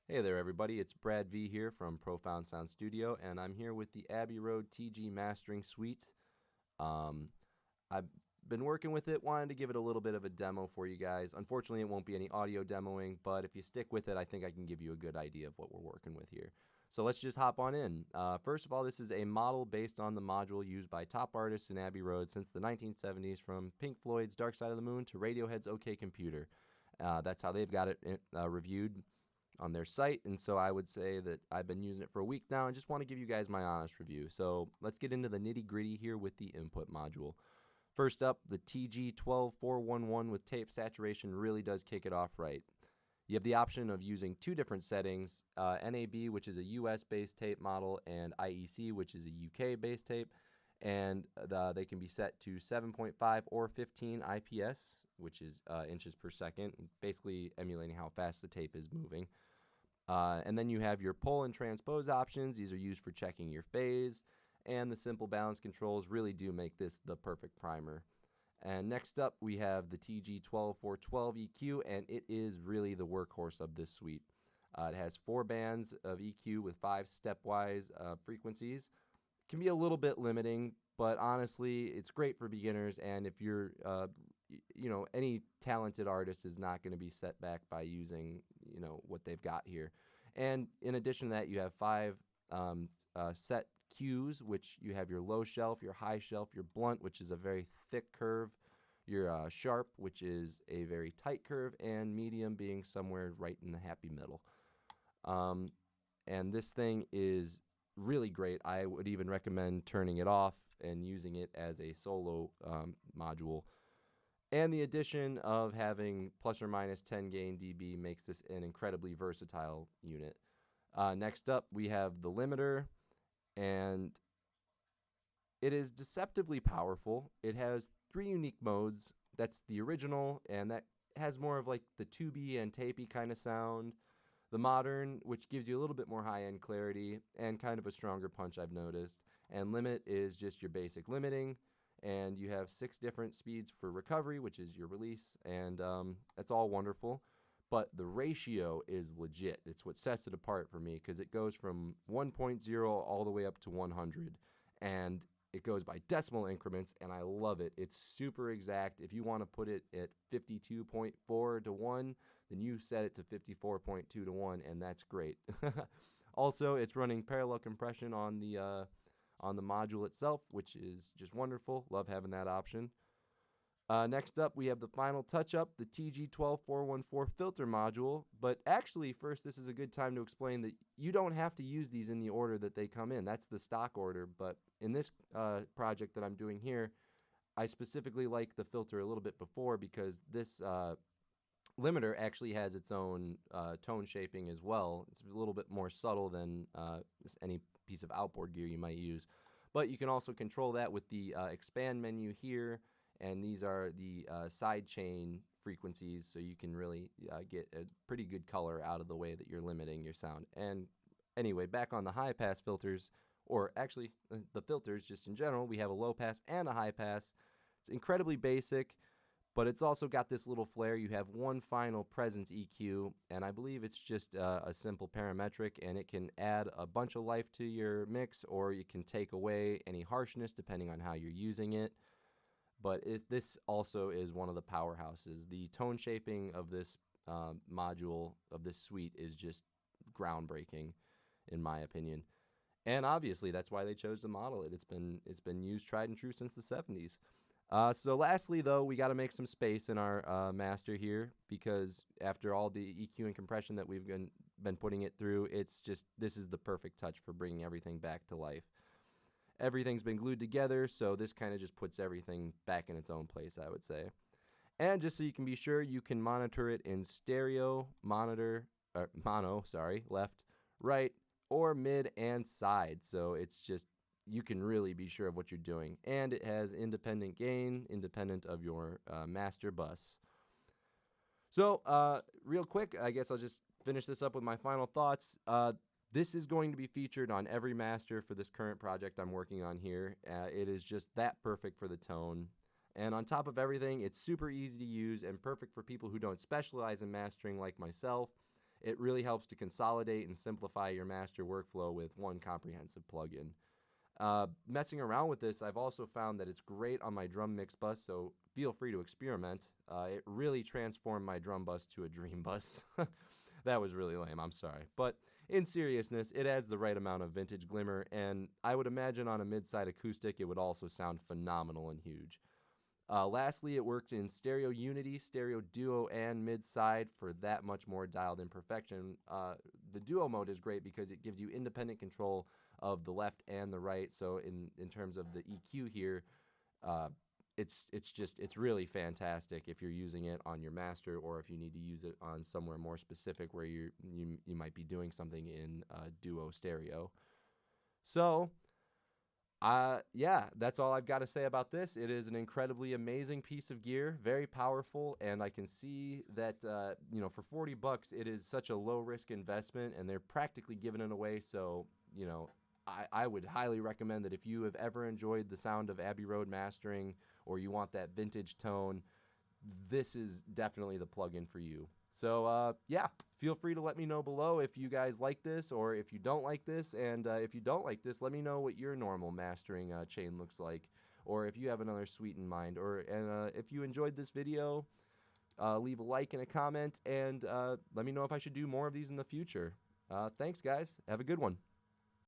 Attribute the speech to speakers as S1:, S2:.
S1: Hey there, everybody. It's Brad V here from Profound Sound Studio, and I'm here with the Abbey Road TG Mastering Suite. Um, I've been working with it, wanted to give it a little bit of a demo for you guys. Unfortunately, it won't be any audio demoing, but if you stick with it, I think I can give you a good idea of what we're working with here. So let's just hop on in. First of all, this is a model based on the module used by top artists in Abbey Road since the 1970s, from Pink Floyd's Dark Side of the Moon to Radiohead's OK Computer. That's how they've got it reviewed on their site, and so I would say that I've been using it for a week now and just want to give you guys my honest review. So let's get into the nitty-gritty here with the input module. First up, the TG12411 with tape saturation really does kick it off right. You have the option of using two different settings, NAB, which is a US-based tape model, and IEC, which is a UK-based tape, and they can be set to 7.5 or 15 IPS, which is inches per second, basically emulating how fast the tape is moving. And then you have your pull and transpose options. These are used for checking your phase, and the simple balance controls really do make this the perfect primer. And next up, we have the TG12412 EQ, and it is really the workhorse of this suite. It has 4 bands of EQ with 5 stepwise frequencies. Can be a little bit limiting, but honestly, it's great for beginners. And if you're, any talented artist is not going to be set back by using, what they've got here. And in addition to that, you have 5 set cues, which you have your low shelf, your high shelf, your blunt, which is a very thick curve, your sharp, which is a very tight curve, and medium being somewhere right in the happy middle. And this thing is really great. I would even recommend turning it off and using it as a solo module. And the addition of having plus or minus 10 gain dB makes this an incredibly versatile unit. Next up, we have the limiter, and it is deceptively powerful. It has 3 unique modes. That's the original, and that has more of like the tubey and tapey kind of sound. The modern, which gives you a little bit more high-end clarity and kind of a stronger punch, I've noticed. And limit is just your basic limiting, and you have 6 different speeds for recovery, which is your release, and that's all wonderful. But the ratio is legit. It's what sets it apart for me, because it goes from 1.0 all the way up to 100, and it goes by decimal increments, and I love it. It's super exact. If you want to put it at 52.4 to 1, then you set it to 54.2 to 1, and that's great. Also, it's running parallel compression on the module itself, which is just wonderful. Love having that option. Next up, we have the final touch-up, the TG12414 filter module. But actually, first, this is a good time to explain that you don't have to use these in the order that they come in. That's the stock order. But in this project that I'm doing here, I specifically like the filter a little bit before, because this limiter actually has its own tone shaping as well. It's a little bit more subtle than any piece of outboard gear you might use. But you can also control that with the expand menu here, and these are the side chain frequencies, so you can really get a pretty good color out of the way that you're limiting your sound. And anyway, back on the high pass filters, or actually the filters just in general, we have a low pass and a high pass. It's incredibly basic, but it's also got this little flair. You have one final presence EQ, and I believe it's just a simple parametric, and it can add a bunch of life to your mix, or you can take away any harshness depending on how you're using it. But this also is one of the powerhouses. The tone shaping of this module, of this suite, is just groundbreaking, in my opinion. And obviously, that's why they chose to model it. It's been used, tried and true, since the 70s. So lastly, though, we got to make some space in our master here, because after all the EQ and compression that we've been putting it through, it's just, this is the perfect touch for bringing everything back to life. Everything's been glued together, so this kind of just puts everything back in its own place, I would say. And just so you can be sure, you can monitor it in stereo, left, right, or mid and side. So it's just, you can really be sure of what you're doing. And it has independent gain, independent of your master bus. So real quick, I guess I'll just finish this up with my final thoughts. This is going to be featured on every master for this current project I'm working on here. It is just that perfect for the tone. And on top of everything, it's super easy to use and perfect for people who don't specialize in mastering like myself. It really helps to consolidate and simplify your master workflow with one comprehensive plugin. Messing around with this, I've also found that it's great on my drum mix bus, so feel free to experiment. It really transformed my drum bus to a dream bus. That was really lame, I'm sorry. But in seriousness, it adds the right amount of vintage glimmer, and I would imagine on a mid-side acoustic it would also sound phenomenal and huge. Lastly, it works in stereo unity, stereo duo, and mid-side for that much more dialed-in perfection. The duo mode is great because it gives you independent control of the left and the right. So in terms of the EQ here, uh, it's really fantastic if you're using it on your master or if you need to use it on somewhere more specific where you might be doing something in duo stereo. So yeah, that's all I've got to say about this. It is an incredibly amazing piece of gear, very powerful, and I can see that, for $40, it is such a low-risk investment, and they're practically giving it away, so, I would highly recommend that if you have ever enjoyed the sound of Abbey Road mastering or you want that vintage tone, this is definitely the plugin for you. So, yeah, feel free to let me know below if you guys like this or if you don't like this. And if you don't like this, let me know what your normal mastering chain looks like, or if you have another suite in mind. And if you enjoyed this video, leave a like and a comment, and let me know if I should do more of these in the future. Thanks, guys. Have a good one.